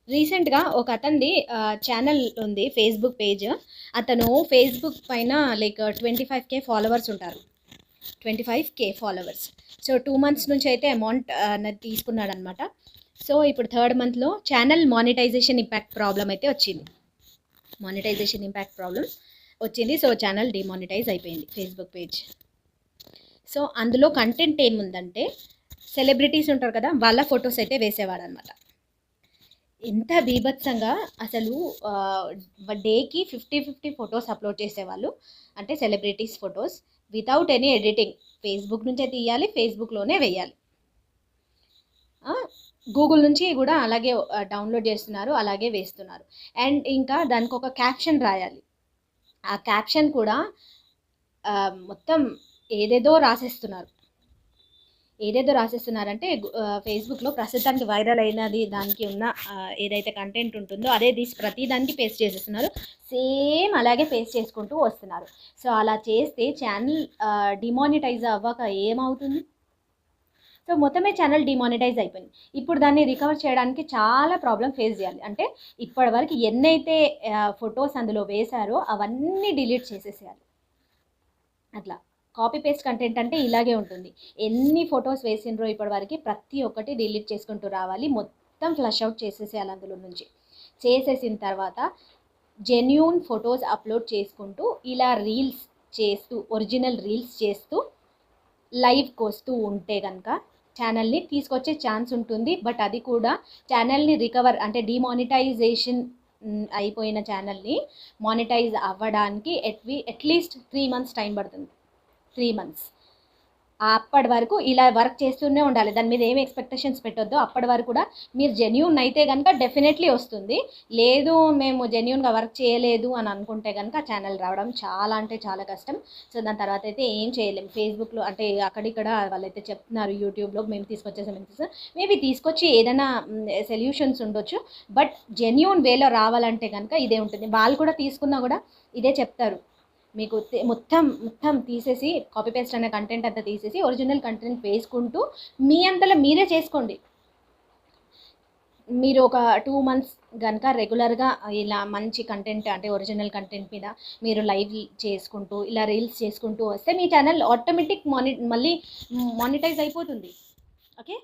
రీసెంట్‌గా ఒక అతనిది ఛానల్ ఉంది. Facebook page. అతను ఫేస్‌బుక్ పైన లైక్ 25,000 ఫాలోవర్స్ ఉంటారు. 25,000 ఫాలోవర్స్. సో 2 మంత్స్ నుంచి అయితే అమౌంట్ అనేది తీసుకున్నాడనమాట. సో ఇప్పుడు థర్డ్ మంత్‌లో ఛానల్ మానిటైజేషన్ ఇంపాక్ట్ ప్రాబ్లమ్ అయితే వచ్చింది. మానిటైజేషన్ ఇంపాక్ట్ ప్రాబ్లమ్ వచ్చింది. సో ఛానల్ డిమానిటైజ్ అయిపోయింది ఫేస్‌బుక్ పేజ్. సో అందులో కంటెంట్ ఏముందంటే సెలబ్రిటీస్ ఉంటారు కదా! వాళ్ళ ఫోటోస్ అయితే వేసేవాడనమాట. ఎంత బీభత్సంగా అసలు డేకి 50 ఫొటోస్ అప్లోడ్ చేసేవాళ్ళు. అంటే celebrities photos without any editing. Facebook నుంచే తీయాలి, ఫేస్‌బుక్‌లోనే వేయాలి. గూగుల్ నుంచి కూడా అలాగే డౌన్లోడ్ చేస్తున్నారు, అలాగే వేస్తున్నారు. అండ్ ఇంకా దానికి ఒక క్యాప్షన్ రాయాలి. ఆ క్యాప్షన్ కూడా మొత్తం ఏదేదో రాసేస్తున్నారు. రాసేస్తున్నారంటే ఫేస్‌బుక్‌లో ప్రస్తుతానికి వైరల్ అయినది దానికి ఉన్న ఏదైతే కంటెంట్ ఉంటుందో అదే తీసి ప్రతి దానికి పేస్ట్ చేసేస్తున్నారు. సేమ్ అలాగే పేస్ట్ చేసుకుంటూ వస్తున్నారు. సో అలా చేస్తే ఛానల్ డిమానిటైజ్ అవ్వక ఏమవుతుంది? సో మొత్తమే ఛానల్ డిమానిటైజ్ అయిపోయింది. ఇప్పుడు దాన్ని రికవర్ చేయడానికి చాలా ప్రాబ్లమ్ ఫేస్ చేయాలి. అంటే ఇప్పటివరకు ఎన్నైతే ఫొటోస్ అందులో వేశారో అవన్నీ డిలీట్ చేసేసేయాలి. అట్లా కాపీ పేస్ట్ కంటెంట్ అంటే ఇలాగే ఉంటుంది. ఎన్ని ఫొటోస్ వేసిండ్రో ఇప్పటివరకు ప్రతి ఒక్కటి డిలీట్ చేసుకుంటూ రావాలి. మొత్తం ఫ్లష్ అవుట్ చేసేసేయాలి అందులో నుంచి. చేసేసిన తర్వాత జెన్యూన్ ఫొటోస్ అప్లోడ్ చేసుకుంటూ ఇలా రీల్స్ చేస్తూ ఒరిజినల్ రీల్స్ చేస్తూ లైవ్కి వస్తూ ఉంటే కనుక ఛానల్ని తీసుకొచ్చే ఛాన్స్ ఉంటుంది. బట్ అది కూడా ఛానల్ని రికవర్ అంటే డిమానిటైజేషన్ అయిపోయిన ఛానల్ని మానిటైజ్ అవ్వడానికి అట్లీస్ట్ 3 మంత్స్ టైం పడుతుంది. 3 మంత్స్. అప్పటి వరకు ఇలా వర్క్ చేస్తూనే ఉండాలి. దాని మీద ఏమి ఎక్స్పెక్టేషన్స్ పెట్టొద్దు. అప్పటి వరకు కూడా మీరు జెన్యూన్ అయితే కనుక డెఫినెట్లీ వస్తుంది. లేదు మేము జెన్యూన్గా వర్క్ చేయలేదు అని అనుకుంటే కనుక ఛానల్ రావడం చాలా అంటే చాలా కష్టం. సో దాని తర్వాత అయితే ఏం చేయలేము. ఫేస్‌బుక్‌లో అంటే అక్కడిక్కడ వాళ్ళైతే చెప్తున్నారు యూట్యూబ్‌లో మేము తీసుకొచ్చేసాం. మేబీ తీసుకొచ్చి ఏదైనా సొల్యూషన్స్ ఉండొచ్చు. బట్ జెన్యూన్ వేలో రావాలంటే కనుక ఇదే ఉంటుంది. వాళ్ళు కూడా తీసుకున్నా కూడా ఇదే చెప్తారు. మీకు మొత్తం తీసేసి కాపీ పేస్ట్ అనే కంటెంట్ అంతా తీసేసి ఒరిజినల్ కంటెంట్ వేసుకుంటూ మీ అంతలో మీరే చేసుకోండి. మీరు ఒక 2 మంత్స్ కనుక రెగ్యులర్గా ఇలా మంచి కంటెంట్ అంటే ఒరిజినల్ కంటెంట్ మీద మీరు లైవ్ చేసుకుంటూ ఇలా రీల్స్ చేసుకుంటూ వస్తే మీ ఛానల్ ఆటోమేటిక్ మళ్ళీ మానిటైజ్ అయిపోతుంది. ఓకే.